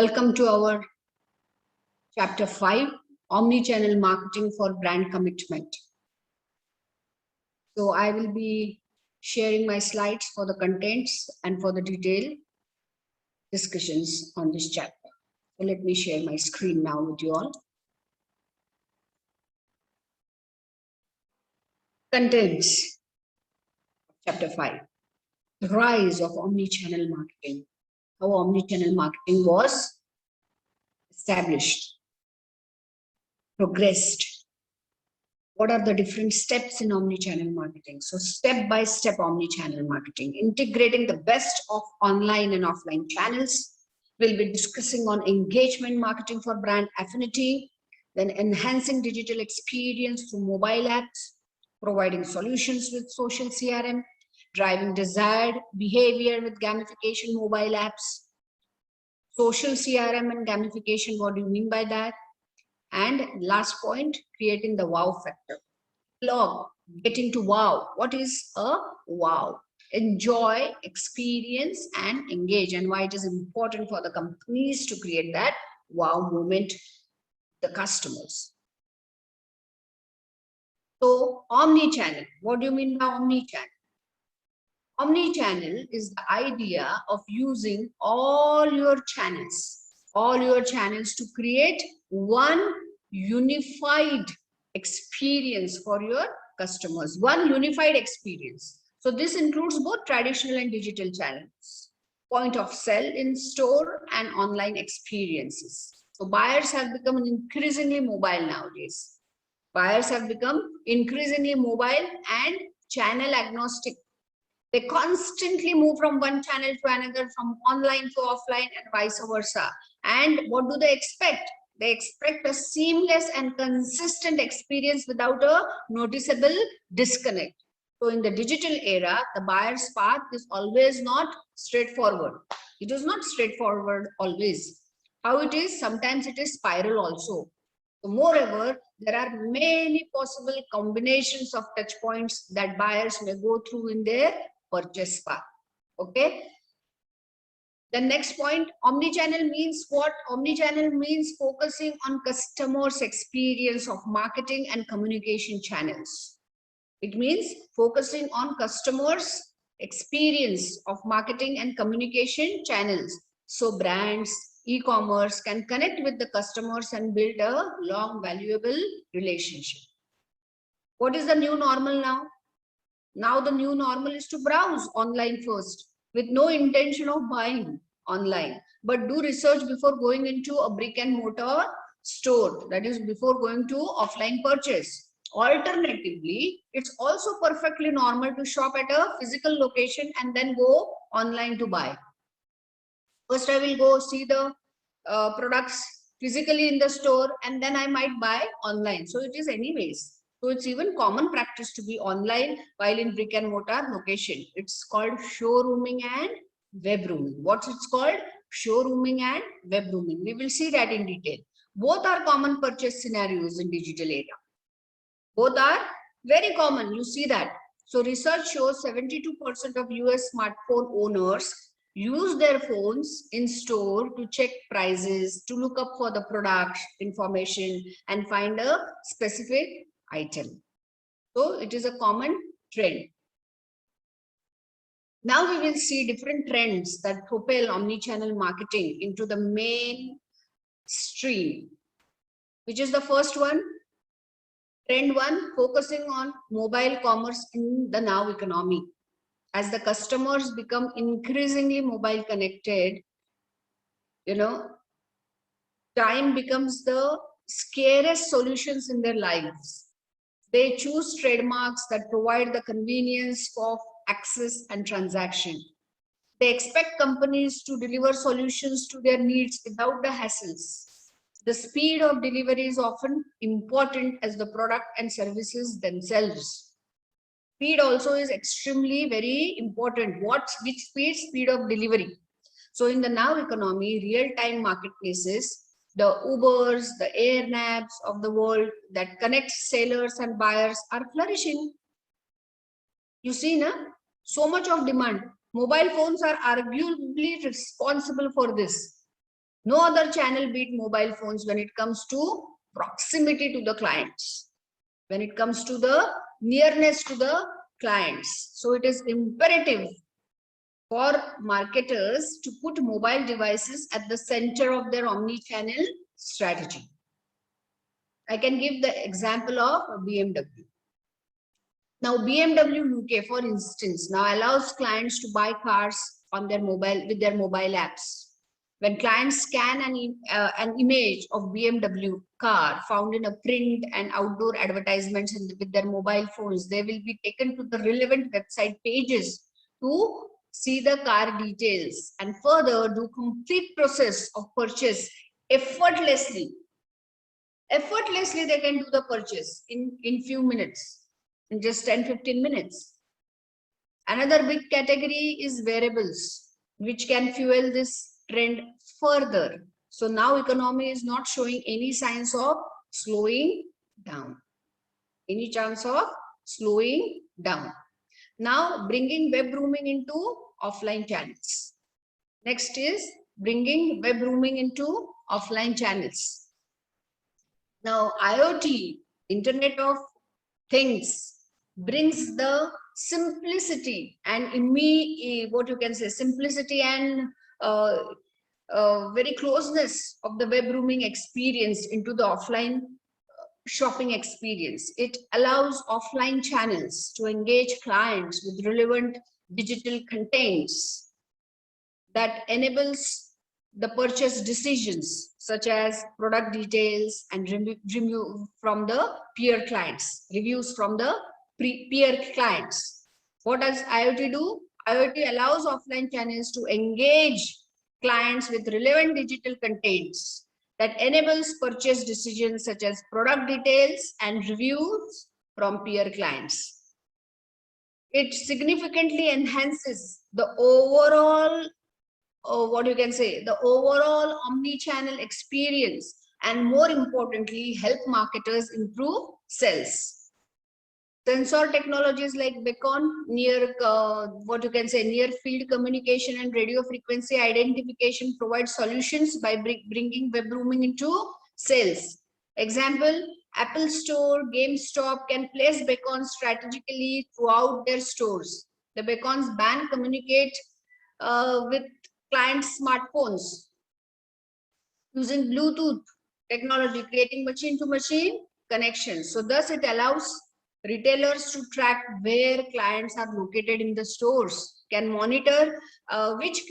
Welcome to our chapter 5, Omnichannel Marketing for Brand Commitment. So I will be sharing my slides for the contents and for the detailed discussions on this chapter. So let me share my screen now with you all. Contents, chapter 5, the rise of omnichannel marketing. How omnichannel marketing was established, progressed. What are the different steps in omnichannel marketing? So step-by-step omnichannel marketing, integrating the best of online and offline channels. We'll be discussing on engagement marketing for brand affinity, then enhancing digital experience through mobile apps, providing solutions with social CRM, driving desired behavior with gamification mobile apps, social CRM and gamification. What do you mean by that? And last point, creating the wow factor. Log, getting to wow. What is a wow? Enjoy, experience, and engage. And why it is important for the companies to create that wow moment, the customers. So, omni-channel. What do you mean by omni-channel? Omni-channel is the idea of using all your channels to create one unified experience for your customers, one unified experience. So this includes both traditional and digital channels, point of sale in store and online experiences. So buyers have become increasingly mobile nowadays. Buyers have become increasingly mobile and channel agnostic. They constantly move from one channel to another, from online to offline and vice versa. And what do they expect? They expect a seamless and consistent experience without a noticeable disconnect. So in the digital era, the buyer's path is always not straightforward. It is not straightforward always. How it is? Sometimes it is spiral also. So moreover, there are many possible combinations of touch points that buyers may go through in their purchase path. Okay. The next point, omnichannel means what? Omnichannel means focusing on customers' experience of marketing and communication channels. It means focusing on customers' experience of marketing and communication channels. So brands, e-commerce can connect with the customers and build a long, valuable relationship. What is the new normal now? Now the new normal is to browse online first with no intention of buying online, but do research before going into a brick and mortar store, that is before going to offline purchase. Alternatively, it's also perfectly normal to shop at a physical location and then go online to buy. First I will go see the products physically in the store and then I might buy online. So it is anyways. So it's even common practice to be online while in brick and mortar location. It's called showrooming and web rooming. What's it's called? Showrooming and web rooming. We will see that in detail. Both are common purchase scenarios in digital era. Both are very common. You see that. So research shows 72% of US smartphone owners use their phones in store to check prices, to look up for the product information and find a specific item. So it is a common trend. Now we will see different trends that propel omnichannel marketing into the main stream, which is the first one. Trend 1, focusing on mobile commerce in the now economy. As the customers become increasingly mobile connected, time becomes the scarcest solutions in their lives. They choose trademarks that provide the convenience of access and transaction. They expect companies to deliver solutions to their needs without the hassles. The speed of delivery is often important as the product and services themselves. Speed also is extremely very important. Which speed? Speed of delivery. So in the now economy, real-time marketplaces, the Ubers, the AirNabs of the world that connect sellers and buyers are flourishing. You see, na? So much of demand. Mobile phones are arguably responsible for this. No other channel beat mobile phones when it comes to proximity to the clients, when it comes to the nearness to the clients. So it is imperative for marketers to put mobile devices at the center of their omni-channel strategy. I can give the example of BMW. Now, BMW UK, for instance, now allows clients to buy cars on their mobile with their mobile apps. When clients scan an image of BMW car found in a print and outdoor advertisements with their mobile phones, they will be taken to the relevant website pages to see the car details and further do complete process of purchase effortlessly. Effortlessly, they can do the purchase in few minutes, in just 10-15 minutes. Another big category is wearables, which can fuel this trend further. So now economy is not showing any signs of slowing down. Any chance of slowing down. Now bringing web roaming into offline channels. Next is bringing web roaming into offline channels. Now IoT, Internet of Things, brings the simplicity and what you can say, simplicity and very closeness of the web roaming experience into the offline shopping experience. It allows offline channels to engage clients with relevant digital contents that enables the purchase decisions such as product details and review from the peer clients, reviews from the peer clients. What does IoT do? IoT allows offline channels to engage clients with relevant digital contents that enables purchase decisions such as product details and reviews from peer clients. It significantly enhances the overall what you can say, the overall omni-channel experience, and more importantly, help marketers improve sales. Sensor technologies like beacon, near what you can say, near field communication and radio frequency identification provide solutions by bringing web roaming into sales. Example, Apple Store, GameStop can place beacons strategically throughout their stores. The beacons ban communicate with client smartphones using Bluetooth technology, creating machine-to-machine connections. So thus it allows retailers to track where clients are located in the stores, can monitor which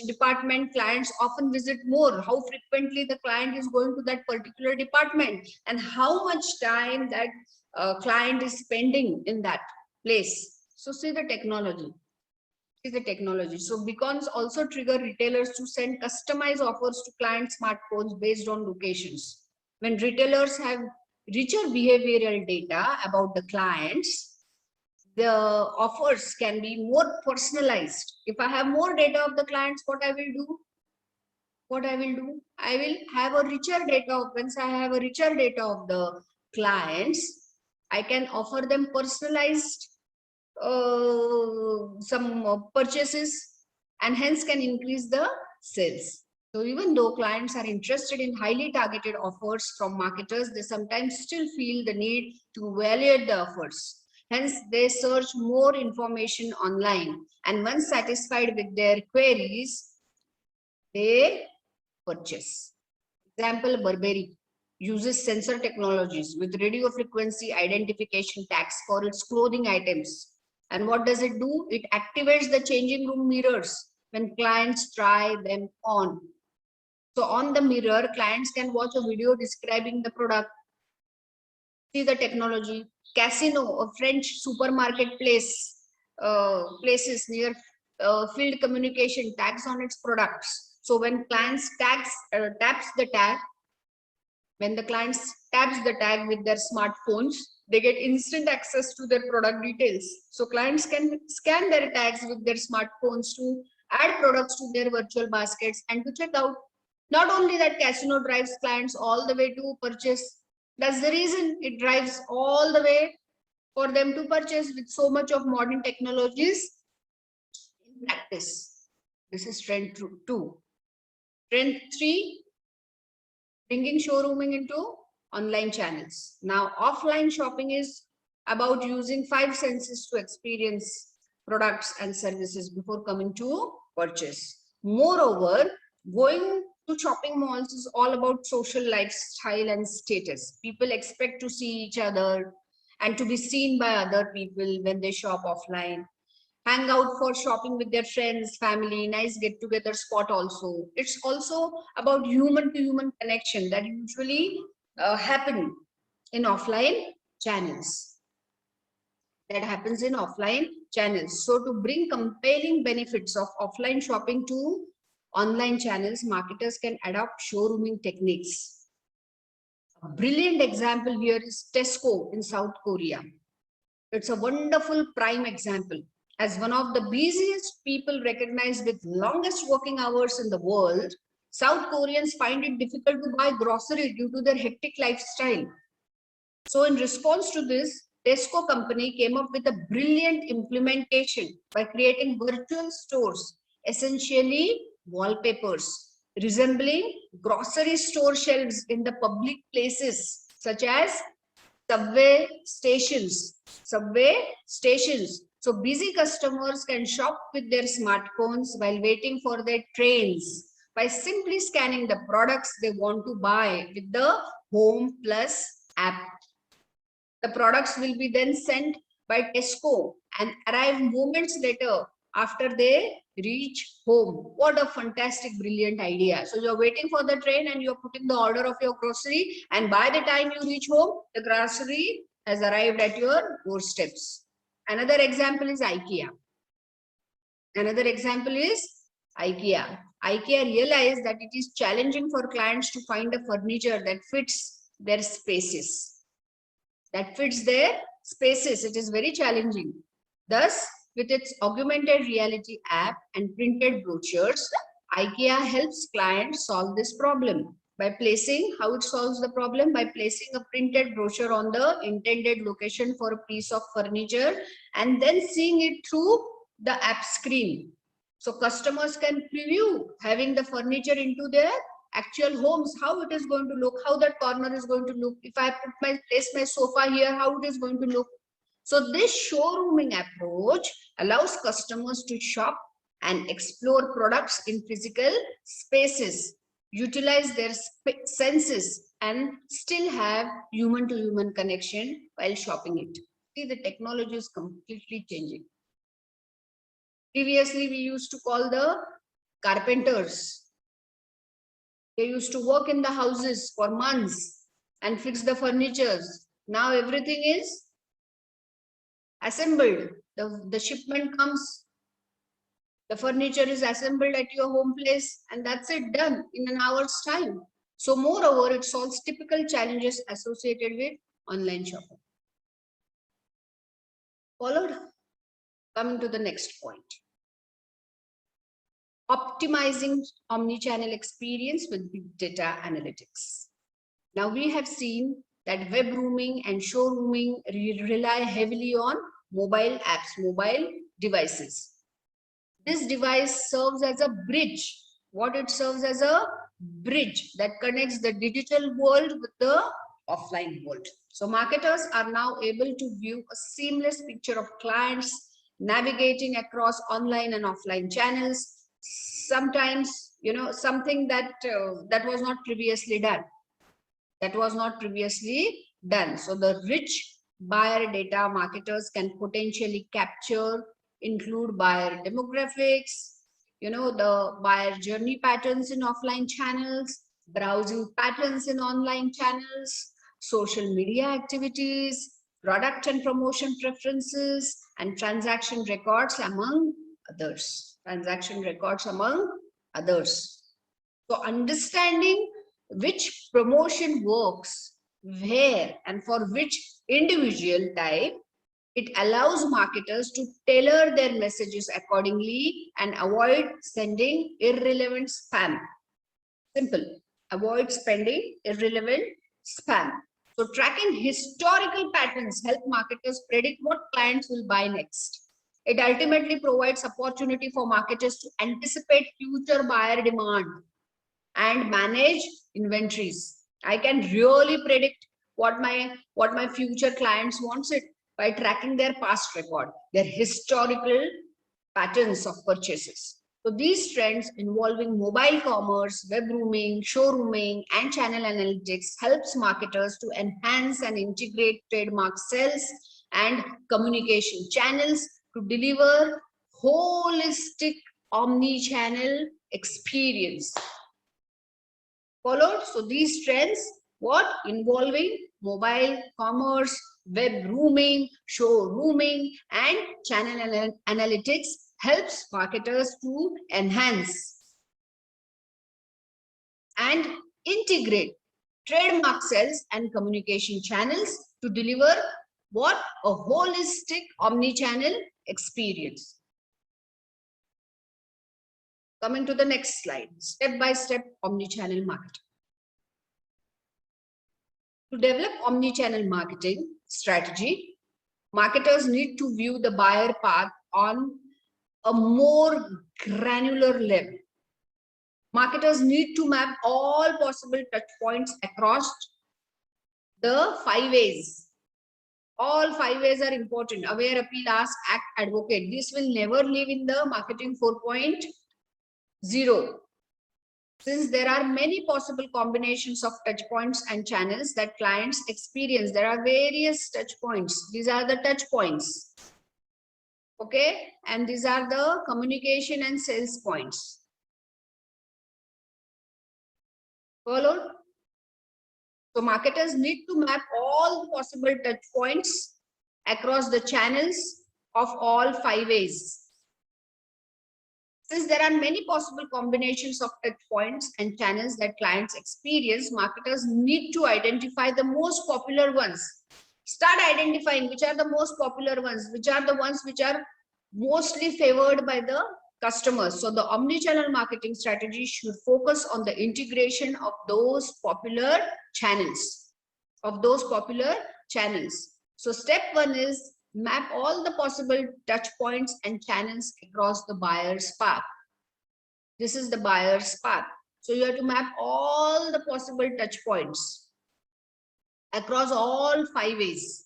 department clients often visit more, how frequently the client is going to that particular department, and how much time that client is spending in that place. So see the technology. So beacons also trigger retailers to send customized offers to client smartphones based on locations. When retailers have richer behavioral data about the clients, the offers can be more personalized. If I have more data of the clients, what I will do? I will have a richer data. Once I have a richer data of the clients, I can offer them personalized some purchases and hence can increase the sales. So even though clients are interested in highly targeted offers from marketers, they sometimes still feel the need to evaluate the offers. Hence, they search more information online, and once satisfied with their queries, they purchase. Example, Burberry uses sensor technologies with radio frequency identification tags for its clothing items. And what does it do? It activates the changing room mirrors when clients try them on. So on the mirror, clients can watch a video describing the product, see the technology. Casino, a French supermarket places near field communication tags on its products. So when clients taps the tag, when the clients taps the tag with their smartphones, they get instant access to their product details. So clients can scan their tags with their smartphones to add products to their virtual baskets and to check out. Not only that, Casino drives clients all the way to purchase. That's the reason it drives all the way for them to purchase with so much of modern technologies in practice. This is trend 2. Trend 3, bringing showrooming into online channels. Now, offline shopping is about using 5 senses to experience products and services before coming to purchase. Moreover, going to shopping malls is all about social lifestyle and status. People expect to see each other and to be seen by other people when they shop offline. Hang out for shopping with their friends, family, nice get together spot also. It's also about human to human connection that usually happen in offline channels. That happens in offline channels. So to bring compelling benefits of offline shopping to online channels, marketers can adopt showrooming techniques. A brilliant example here is Tesco in South Korea. It's a wonderful prime example. As one of the busiest people recognized with longest working hours in the world, South Koreans find it difficult to buy grocery due to their hectic lifestyle. So in response to this, Tesco company came up with a brilliant implementation by creating virtual stores, essentially wallpapers, resembling grocery store shelves in the public places such as subway stations. So busy customers can shop with their smartphones while waiting for their trains by simply scanning the products they want to buy with the Home Plus app. The products will be then sent by Tesco and arrive moments later after they reach home. What a fantastic, brilliant idea. So you're waiting for the train and you're putting the order of your grocery, and by the time you reach home, the grocery has arrived at your doorsteps. Another example is IKEA. IKEA realized that it is challenging for clients to find a furniture that fits their spaces. It is very challenging. Thus, with its augmented reality app and printed brochures, IKEA helps clients solve this problem by placing, how it solves the problem? By placing a printed brochure on the intended location for a piece of furniture and then seeing it through the app screen. So customers can preview having the furniture into their actual homes, how it is going to look, how that corner is going to look. If I place my sofa here, how it is going to look. So this showrooming approach allows customers to shop and explore products in physical spaces, utilize their senses, and still have human to human connection while shopping it. See, the technology is completely changing. Previously, we used to call the carpenters. They used to work in the houses for months and fix the furnitures. Now everything is assembled. The shipment comes, the furniture is assembled at your home place, and that's it, done in an hour's time. So moreover, it solves typical challenges associated with online shopping. Followed, coming to the next point. Optimizing omnichannel experience with big data analytics. Now we have seen that web rooming and showrooming rely heavily on mobile apps, mobile devices. This device serves as a bridge. What it serves as a bridge that connects the digital world with the offline world. So marketers are now able to view a seamless picture of clients navigating across online and offline channels. Sometimes, something that was not previously done. So the rich buyer data marketers can potentially capture include buyer demographics, the buyer journey patterns in offline channels, browsing patterns in online channels, social media activities, product and promotion preferences, and transaction records among others. So understanding which promotion works, where, and for which individual type, it allows marketers to tailor their messages accordingly and avoid sending irrelevant spam. Simple. Avoid spending irrelevant spam. So tracking historical patterns help marketers predict what clients will buy next. It ultimately provides opportunity for marketers to anticipate future buyer demand. and manage inventories. I can really predict what my future clients wants it by tracking their past record, their historical patterns of purchases. So these trends involving mobile commerce, web grooming, showrooming, and channel analytics helps marketers to enhance and integrate trademark sales and communication channels to deliver holistic omni-channel experience. Followed? So these trends, what? Involving mobile commerce, web grooming, showrooming, and channel analytics helps marketers to enhance and integrate trademark sales and communication channels to deliver what? A holistic omni-channel experience. Coming to the next slide, step-by-step omni-channel marketing. To develop omni-channel marketing strategy, marketers need to view the buyer path on a more granular level. Marketers need to map all possible touch points across the 5 A's. All 5 A's are important: aware, appeal, ask, act, advocate. This will never live in the marketing 4.0. Since there are many possible combinations of touch points and channels that clients experience, there are various touch points. These are the touch points. Okay, and these are the communication and sales points. Followed? So marketers need to map all the possible touch points across the channels of all 5 A's. Since there are many possible combinations of touch points and channels that clients experience, marketers need to identify the most popular ones. Start identifying which are the most popular ones, which are the ones which are mostly favored by the customers. So the omni-channel marketing strategy should focus on the integration of those popular channels. So step 1 is map all the possible touch points and channels across the buyer's path. This is the buyer's path. So you have to map all the possible touch points across all 5 A's.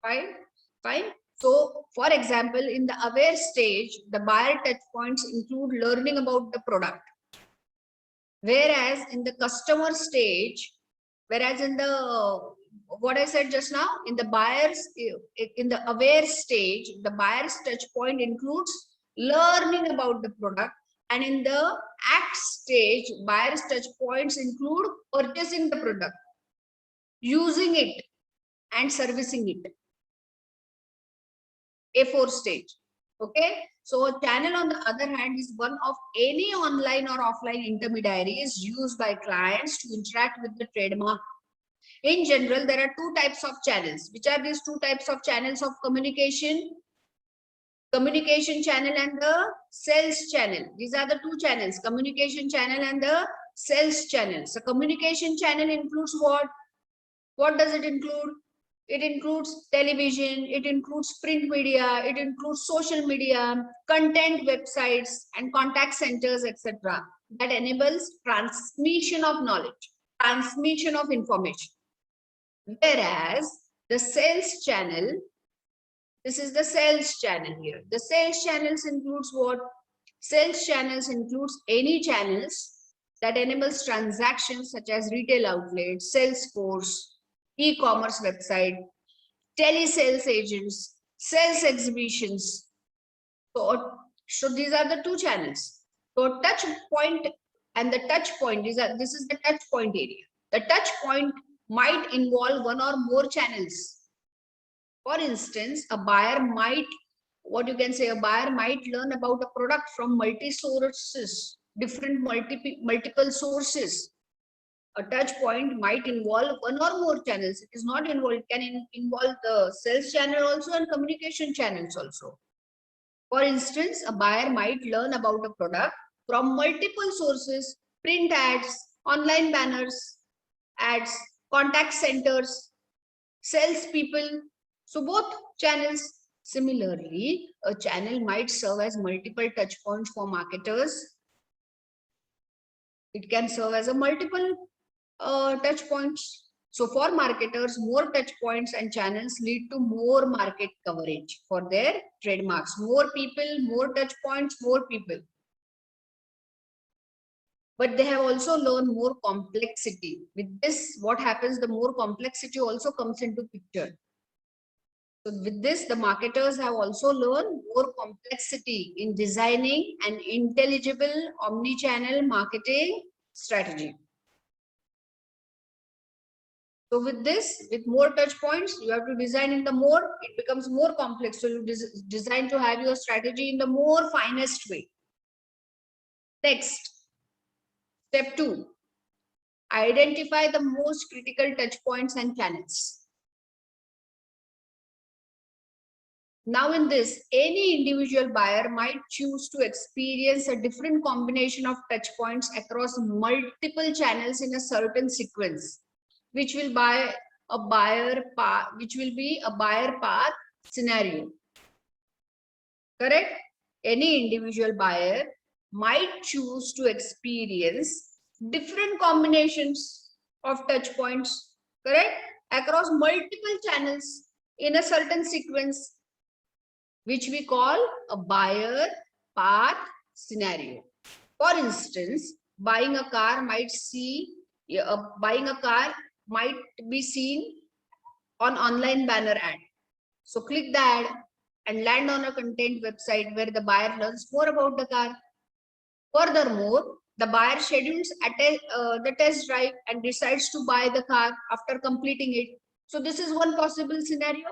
Fine. So for example, in the aware stage, the buyer touch points include learning about the product. Whereas in the customer stage, in the what I said just now, in the aware stage, the buyer's touch point includes learning about the product, and in the act stage, buyer's touch points include purchasing the product, using it, and servicing it. A4 stage. Okay, so a channel on the other hand is one of any online or offline intermediaries used by clients to interact with the trademark. In general, there are 2 types of channels. Which are these 2 types of channels of communication? Communication channel and the sales channel. These are the 2 channels, communication channel and the sales channel. So communication channel includes what? What does it include? It includes television, it includes print media, it includes social media, content websites, and contact centers, etc. That enables transmission of knowledge, transmission of information. Whereas the sales channel, this is the sales channel here. The sales channels includes what? Sales channels includes any channels that enables transactions such as retail outlets, sales force, e-commerce website, telesales agents, sales exhibitions. So these are the 2 channels. So touch point and the touch point, this is the touch point area. The touch point might involve 1 or more channels. For instance, a buyer might learn about a product from multiple sources. A touch point might involve 1 or more channels. It is not involved. It can involve the sales channel also and communication channels also. For instance, a buyer might learn about a product from multiple sources: print ads, online banners, ads, contact centers, salespeople. So both channels. Similarly, a channel might serve as multiple touch points for marketers It can serve as a multiple touch points. So for marketers, more touch points and channels lead to more market coverage for their trademarks. More people, more touch points, more people. But they have also learned more complexity. With this, what happens, the more complexity also comes into picture. So with this, the marketers have also learned more complexity in designing an intelligible omni-channel marketing strategy. So with this, with more touch points, you have to design in the more, it becomes more complex. So you design to have your strategy in the more finest way. Next, step 2, identify the most critical touch points and channels. Now in this, any individual buyer might choose to experience a different combination of touch points across multiple channels in a certain sequence, which will be a buyer path scenario. Correct? Any individual buyer might choose to experience different combinations of touch points, correct, across multiple channels in a certain sequence, which we call a buyer path scenario. For instance, buying a car might be seen on online banner ad. So click the ad and land on a content website where the buyer learns more about the car. Furthermore, the buyer schedules the test drive and decides to buy the car after completing it. So this is one possible scenario.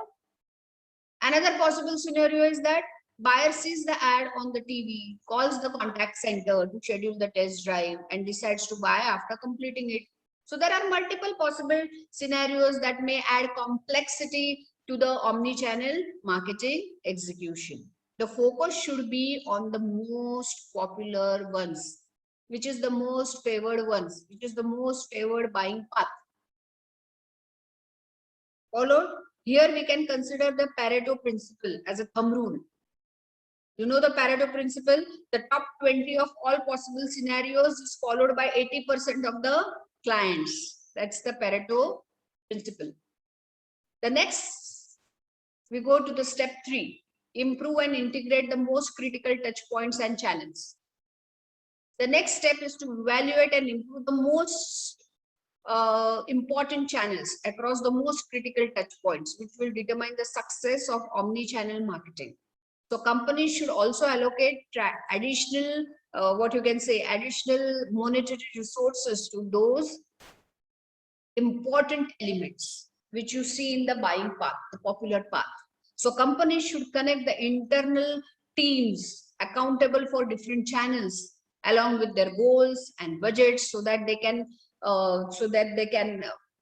Another possible scenario is that buyer sees the ad on the TV, calls the contact center to schedule the test drive and decides to buy after completing it. So there are multiple possible scenarios that may add complexity to the omni-channel marketing execution. The focus should be on the most popular ones, which is the most favored ones, which is the most favored buying path. Followed? Here we can consider the Pareto principle as a thumb rule. You know the Pareto principle, the top 20 of all possible scenarios is followed by 80% of the clients. That's the Pareto principle. The next, we go to the step 3, improve and integrate the most critical touch points and channels. The next step is to evaluate and improve the most important channels across the most critical touch points, which will determine the success of omni-channel marketing. So companies should also allocate additional additional monetary resources to those important elements which you see in the buying path, the popular path. So companies should connect the internal teams accountable for different channels along with their goals and budgets so that they can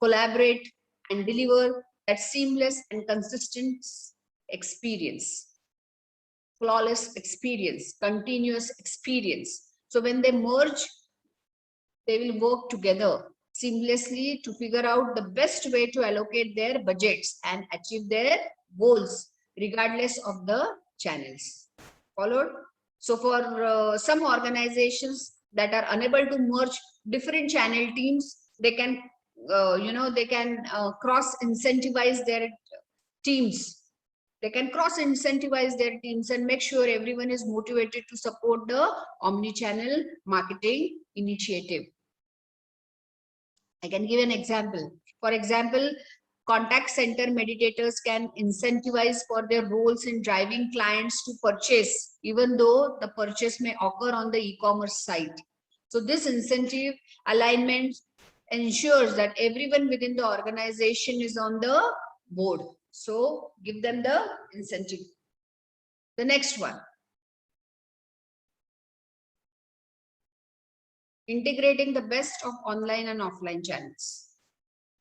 collaborate and deliver that seamless and consistent experience, flawless experience, continuous experience. So when they merge, they will work together seamlessly to figure out the best way to allocate their budgets and achieve their goals regardless of the channels. Followed? So for some organizations that are unable to merge different channel teams, they can cross incentivize their teams. They can cross incentivize their teams and make sure everyone is motivated to support the omni-channel marketing initiative. I can give an example. For example, contact center mediators can incentivize for their roles in driving clients to purchase, even though the purchase may occur on the e-commerce site. So this incentive alignment ensures that everyone within the organization is on the board. So give them the incentive. The next one, integrating the best of online and offline channels.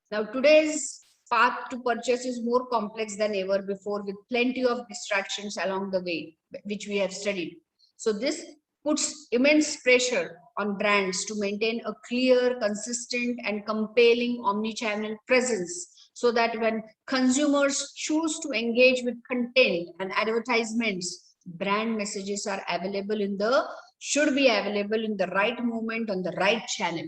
Now today's path to purchase is more complex than ever before, with plenty of distractions along the way, which we have studied. So this puts immense pressure on brands to maintain a clear, consistent, and compelling omni-channel presence, so that when consumers choose to engage with content and advertisements, brand messages are available in the should be available in the right moment on the right channel.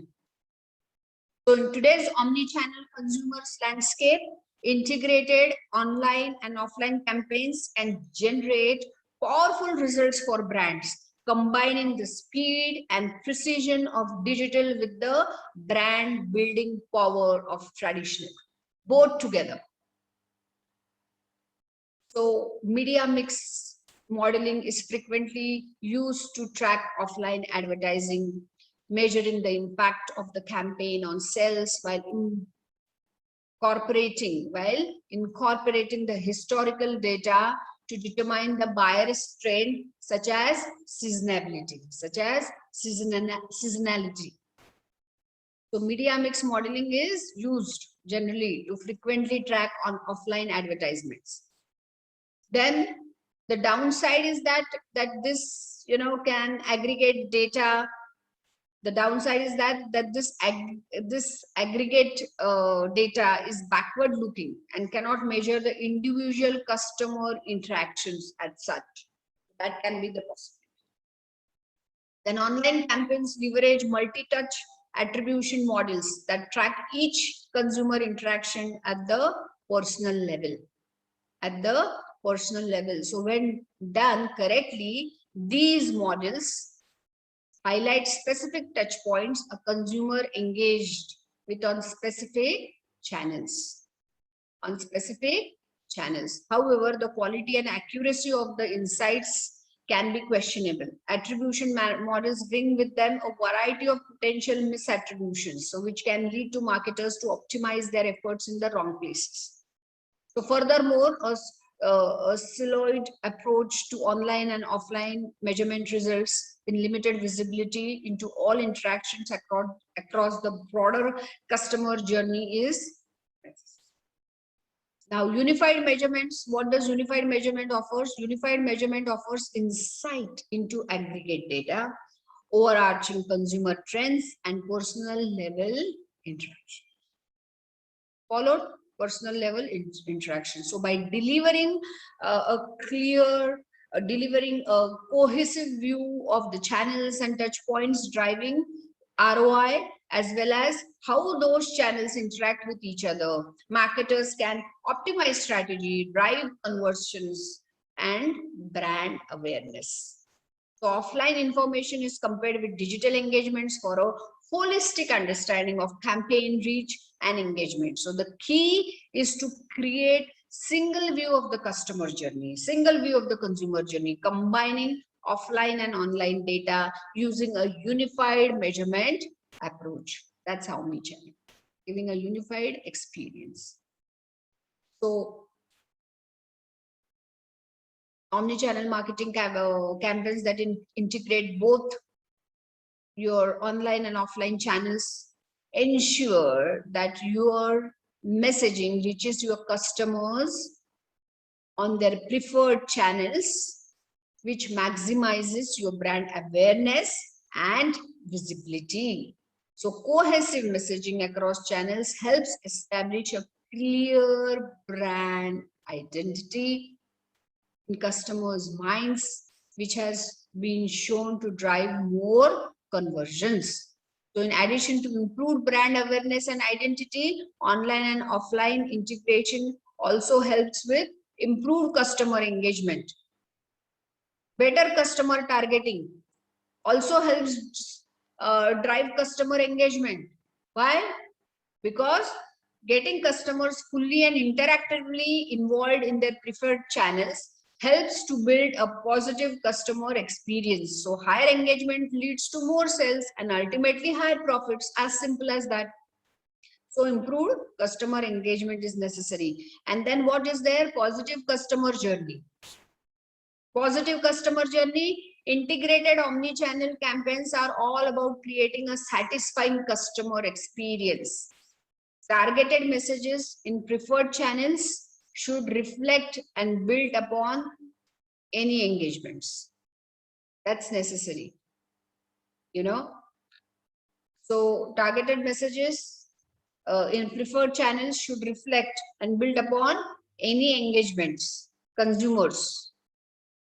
So in today's omni-channel consumers landscape, integrated online and offline campaigns can generate powerful results for brands, combining the speed and precision of digital with the brand building power of traditional, both together. So media mix modeling is frequently used to track offline advertising, measuring the impact of the campaign on sales while incorporating the historical data to determine the buyer's trend, such as seasonality. So media mix modeling is used generally to frequently track on offline advertisements. Then the downside is that this can aggregate data. The downside is that this aggregate data is backward looking and cannot measure the individual customer interactions as such. That can be the possibility. Then online campaigns leverage multi-touch attribution models that track each consumer interaction at the personal level. So when done correctly, these models highlight specific touch points a consumer engaged with on specific channels. However, the quality and accuracy of the insights can be questionable. Attribution models bring with them a variety of potential misattributions, so which can lead to marketers to optimize their efforts in the wrong places. So furthermore, a siloed approach to online and offline measurement results in limited visibility into all interactions across the broader customer journey is. Now, unified measurements, what does unified measurement offers? Unified measurement offers insight into aggregate data, overarching consumer trends, and personal level interaction. Followed? Personal level interaction. So by delivering a cohesive view of the channels and touch points driving ROI, as well as how those channels interact with each other, marketers can optimize strategy, drive conversions, and brand awareness. So offline information is compared with digital engagements for a holistic understanding of campaign reach and engagement. So the key is to create single view of the customer journey, single view of the consumer journey, combining offline and online data using a unified measurement approach. That's how omnichannel, giving a unified experience. So omnichannel marketing campaigns that integrate both your online and offline channels ensure that your messaging reaches your customers on their preferred channels, which maximizes your brand awareness and visibility. So cohesive messaging across channels helps establish a clear brand identity in customers' minds, which has been shown to drive more conversions. So in addition to improved brand awareness and identity, online and offline integration also helps with improved customer engagement. Better customer targeting also helps drive customer engagement. Why? Because getting customers fully and interactively involved in their preferred channels helps to build a positive customer experience. So higher engagement leads to more sales and ultimately higher profits, as simple as that. So improved customer engagement is necessary. And then what is there? Positive customer journey. Positive customer journey, integrated omni-channel campaigns are all about creating a satisfying customer experience. Targeted messages in preferred channels should reflect and build upon any engagements. That's necessary, So targeted messages in preferred channels should reflect and build upon any engagements, consumers.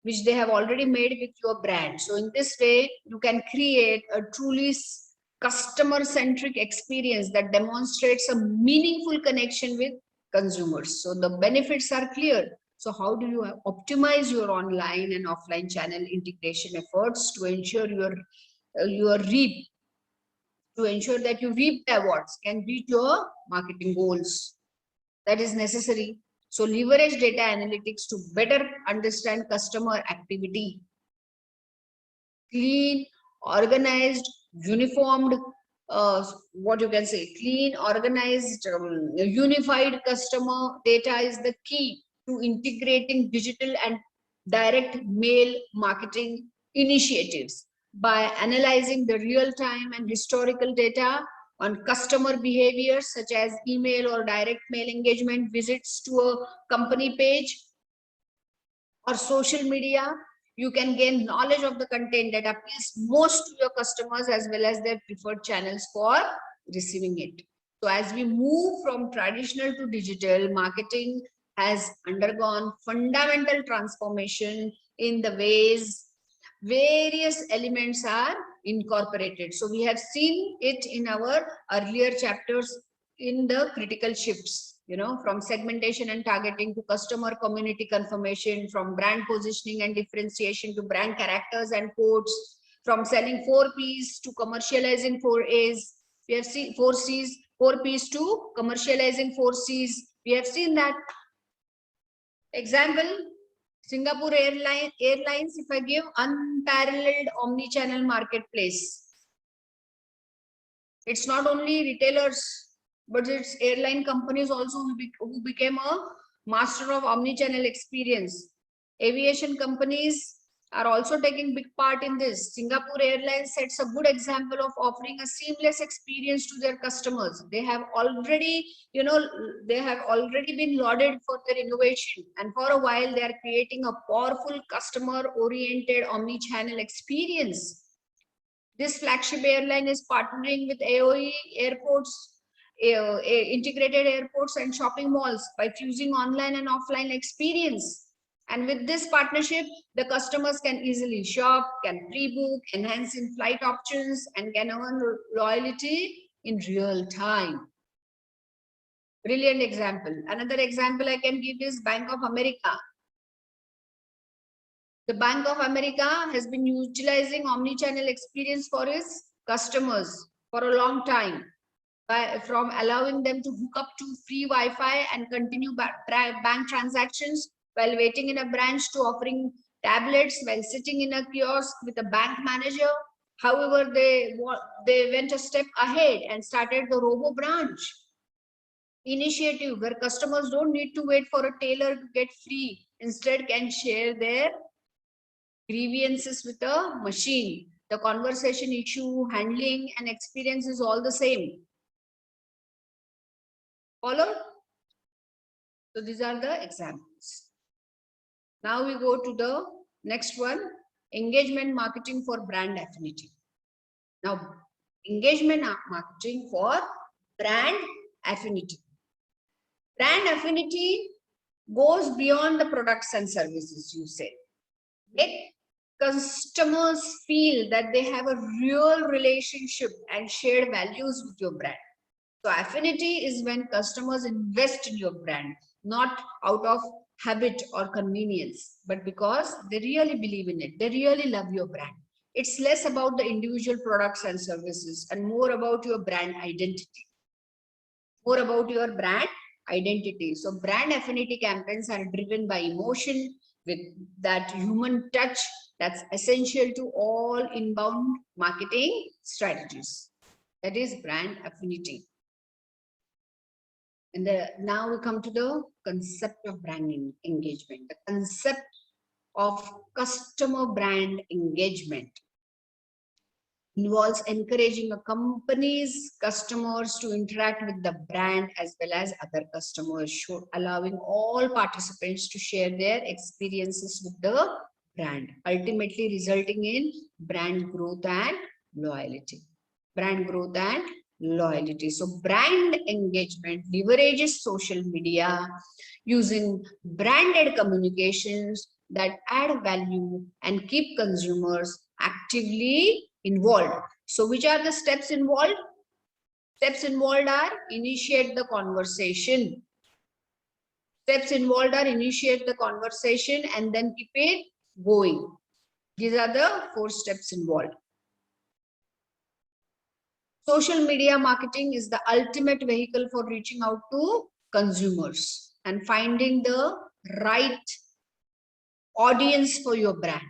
which they have already made with your brand. So in this way, you can create a truly customer-centric experience that demonstrates a meaningful connection with consumers. So the benefits are clear. So how do you optimize your online and offline channel integration efforts to ensure your reap, to ensure that you reap the awards, can reach your marketing goals? That is necessary. So leverage data analytics to better understand customer activity. Clean, organized, uniformed, what you can say, clean, organized, unified customer data is the key to integrating digital and direct mail marketing initiatives. By analyzing the real-time and historical data on customer behaviors such as email or direct mail engagement, visits to a company page or social media, you can gain knowledge of the content that appeals most to your customers as well as their preferred channels for receiving it. So as we move from traditional to digital, marketing has undergone fundamental transformation in the ways various elements are incorporated. So we have seen it in our earlier chapters in the critical shifts, from segmentation and targeting to customer community confirmation, from brand positioning and differentiation to brand characters and codes, from selling 4Ps to commercializing 4As. We have seen 4Cs, 4Ps to commercializing 4Cs. We have seen that. Example, Singapore Airlines, if I give unparalleled omni-channel marketplace. It's not only retailers, but it's airline companies also who became a master of omni-channel experience. Aviation companies are also taking big part in this. Singapore Airlines sets a good example of offering a seamless experience to their customers. They have already, they have already been lauded for their innovation, and for a while they are creating a powerful customer-oriented omni-channel experience. This flagship airline is partnering with AOE airports, integrated airports and shopping malls by fusing online and offline experience. And with this partnership, the customers can easily shop, can pre-book, enhance in flight options, and can earn loyalty in real time. Brilliant example. Another example I can give is Bank of America. The Bank of America has been utilizing omni-channel experience for its customers for a long time, from allowing them to hook up to free Wi-Fi and continue bank transactions while waiting in a branch to offering tablets while sitting in a kiosk with a bank manager. However, they went a step ahead and started the Robo Branch initiative, where customers don't need to wait for a tailor to get free. Instead, can share their grievances with a machine. The conversation, issue handling and experience is all the same. Follow? So these are the examples. Now we go to the next one, engagement marketing for brand affinity. Now, engagement marketing for brand affinity. Brand affinity goes beyond the products and services, you say. Make customers feel that they have a real relationship and shared values with your brand. So affinity is when customers invest in your brand, not out of habit or convenience, but because they really believe in it. They really love your brand. It's less about the individual products and services and more about your brand identity. More about your brand identity. So brand affinity campaigns are driven by emotion with that human touch that's essential to all inbound marketing strategies. That is brand affinity. And now we come to the concept of brand engagement. The concept of customer brand engagement involves encouraging a company's customers to interact with the brand as well as other customers, allowing all participants to share their experiences with the brand, ultimately resulting in brand growth and loyalty. Brand growth and loyalty. So brand engagement leverages social media using branded communications that add value and keep consumers actively involved. So which are the steps involved? Steps involved are initiate the conversation. Steps involved are initiate the conversation and then keep it going. These are the 4 steps involved. Social media marketing is the ultimate vehicle for reaching out to consumers and finding the right audience for your brand.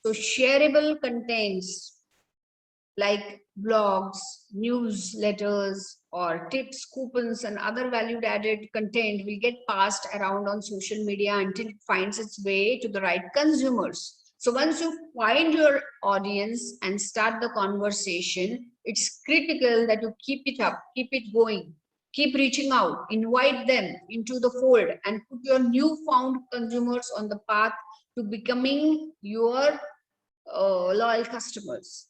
So shareable contents like blogs, newsletters, or tips, coupons, and other valued added content will get passed around on social media until it finds its way to the right consumers. So once you find your audience and start the conversation, it's critical that you keep it up, keep it going, keep reaching out, invite them into the fold, and put your newfound consumers on the path to becoming your loyal customers.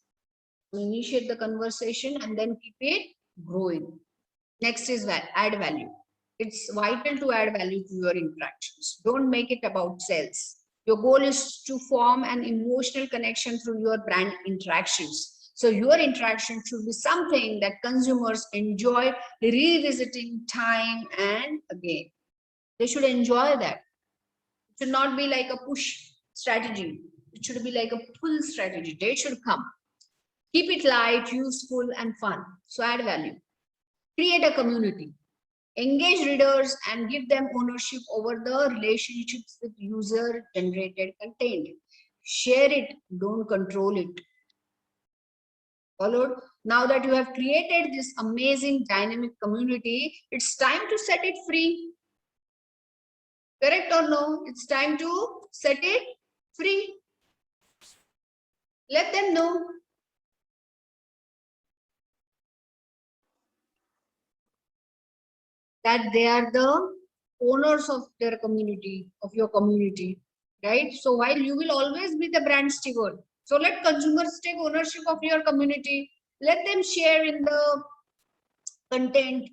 Initiate the conversation and then keep it growing. Next is add value. It's vital to add value to your interactions. Don't make it about sales. Your goal is to form an emotional connection through your brand interactions. So your interaction should be something that consumers enjoy revisiting time and again. They should enjoy that. It should not be like a push strategy. It should be like a pull strategy. They should come. Keep it light, useful, and fun. So add value. Create a community. Engage readers and give them ownership over the relationships with user-generated content. Share it, don't control it. Followed? Now that you have created this amazing dynamic community, it's time to set it free. Correct or no? It's time to set it free. Let them know. That they are the owners of their community, of your community, right? So while you will always be the brand steward, so let consumers take ownership of your community, let them share in the content,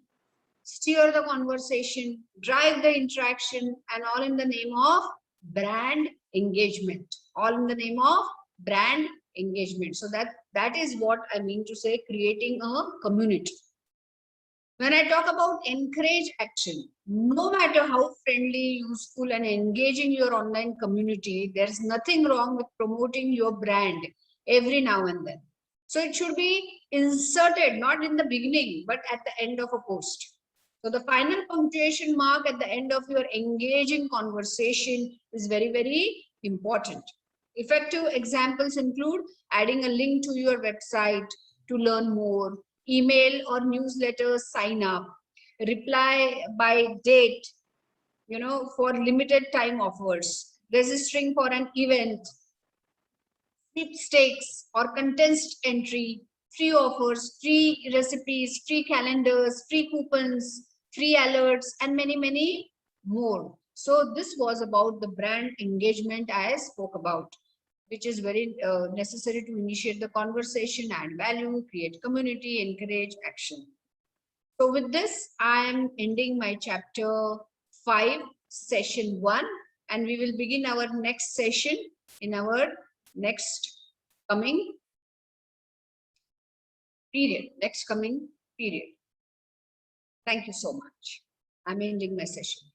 steer the conversation, drive the interaction, and all in the name of brand engagement. All in the name of brand engagement. So that is what I mean to say, creating a community. When I talk about encourage action, no matter how friendly, useful, and engaging your online community, there's nothing wrong with promoting your brand every now and then. So it should be inserted, not in the beginning, but at the end of a post. So the final punctuation mark at the end of your engaging conversation is very, very important. Effective examples include adding a link to your website to learn more, email or newsletter sign up, reply by date, for limited time offers, registering for an event, sweepstakes or contest entry, free offers, free recipes, free calendars, free coupons, free alerts, and many, many more. So this was about the brand engagement I spoke about, which is very necessary to initiate the conversation, add value, create community, encourage action. So with this, I am ending my chapter 5, session 1, and we will begin our next session in our next coming period. Thank you so much. I'm ending my session.